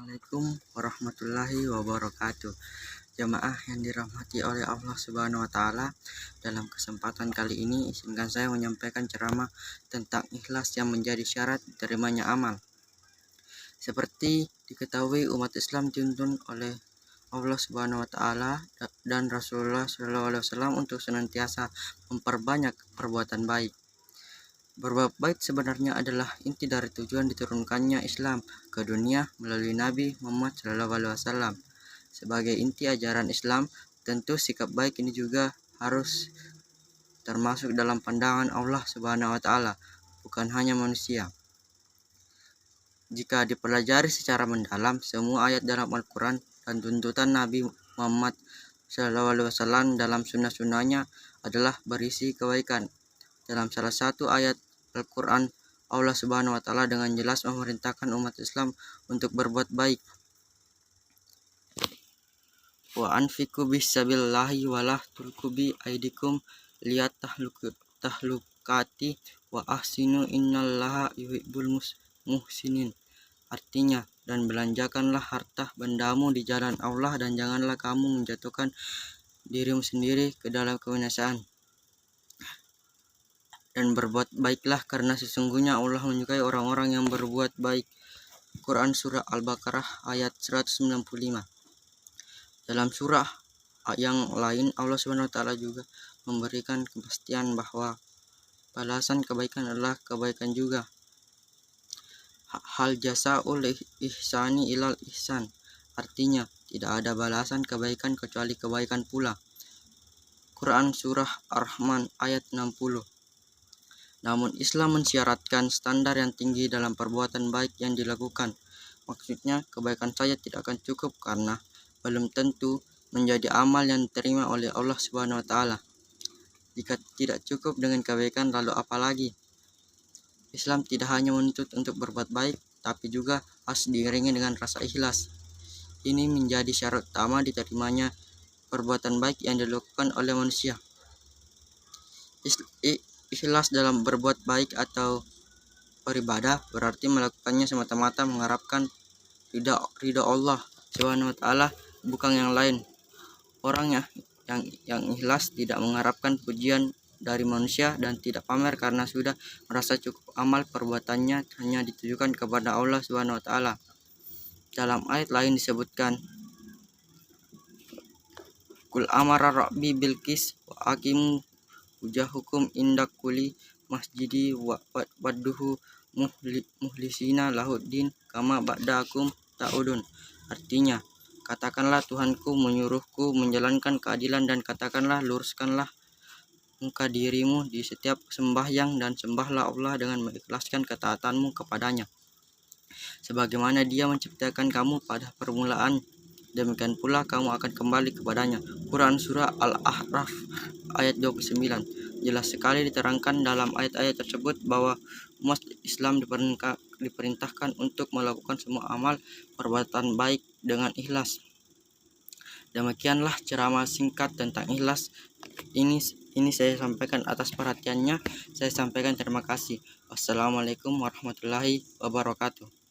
Assalamualaikum warahmatullahi wabarakatuh. Jamaah yang dirahmati oleh Allah Subhanahu wa Ta'ala, dalam kesempatan kali ini izinkan saya menyampaikan ceramah tentang ikhlas yang menjadi syarat diterimanya amal. Seperti diketahui, umat Islam dituntun oleh Allah Subhanahu wa Ta'ala dan Rasulullah SAW untuk senantiasa memperbanyak perbuatan baik. Berbuat baik sebenarnya adalah inti dari tujuan diturunkannya Islam ke dunia melalui Nabi Muhammad SAW. Sebagai inti ajaran Islam, tentu sikap baik ini juga harus termasuk dalam pandangan Allah Subhanahu wa Ta'ala, bukan hanya manusia. Jika dipelajari secara mendalam, semua ayat dalam Al-Quran dan tuntutan Nabi Muhammad SAW dalam sunnah-sunnahnya adalah berisi kebaikan. Dalam salah satu ayat Al-Quran, Allah Subhanahu wa Ta'ala dengan jelas memerintahkan umat Islam untuk berbuat baik. Wa anfiqu bisabilillahi walah tulqu bi aidikum liyat tahlukati wa ahsinu innallaha yuhibbul muhsinin. Artinya, dan belanjakanlah harta bendamu di jalan Allah dan janganlah kamu menjatuhkan dirimu sendiri ke dalam kebinasaan. Dan berbuat baiklah karena sesungguhnya Allah menyukai orang-orang yang berbuat baik. Quran Surah Al-Baqarah ayat 195. Dalam surah yang lain, Allah SWT juga memberikan kepastian bahwa balasan kebaikan adalah kebaikan juga. Hal jasa'ul ihsani ilal ihsan. Artinya, tidak ada balasan kebaikan kecuali kebaikan pula. Quran Surah Ar-Rahman ayat 60. Namun Islam mensyaratkan standar yang tinggi dalam perbuatan baik yang dilakukan. Maksudnya, kebaikan saja tidak akan cukup karena belum tentu menjadi amal yang diterima oleh Allah Subhanahu wa Ta'ala. Jika tidak cukup dengan kebaikan, lalu apa lagi? Islam tidak hanya menuntut untuk berbuat baik, tapi juga harus diiringi dengan rasa ikhlas. Ini menjadi syarat utama diterimanya perbuatan baik yang dilakukan oleh manusia. Ikhlas dalam berbuat baik atau beribadah berarti melakukannya semata-mata mengharapkan ridha Allah Subhanahu wa Ta'ala, bukan yang lain. Orang yang ikhlas tidak mengharapkan pujian dari manusia dan tidak pamer karena sudah merasa cukup amal perbuatannya hanya ditujukan kepada Allah Subhanahu wa Ta'ala. Dalam ayat lain disebutkan, Kul amara rabbi bilqis wa aqimu hukum indak kuli masjidi wadduhu muhlisina lahuddin kama ba'dakum ta'udun. Artinya, katakanlah Tuhanku menyuruhku menjalankan keadilan dan katakanlah luruskanlah muka dirimu di setiap sembahyang dan sembahlah Allah dengan mengikhlaskan ketaatanmu kepadanya. Sebagaimana Dia menciptakan kamu pada permulaan, demikian pula kamu akan kembali kepadanya. Quran Surah Al-A'raf ayat 29. Jelas sekali diterangkan dalam ayat-ayat tersebut bahwa umat Islam diperintahkan untuk melakukan semua amal perbuatan baik dengan ikhlas. Demikianlah ceramah singkat tentang ikhlas. Ini saya sampaikan atas perhatiannya. Saya sampaikan terima kasih. Wassalamualaikum warahmatullahi wabarakatuh.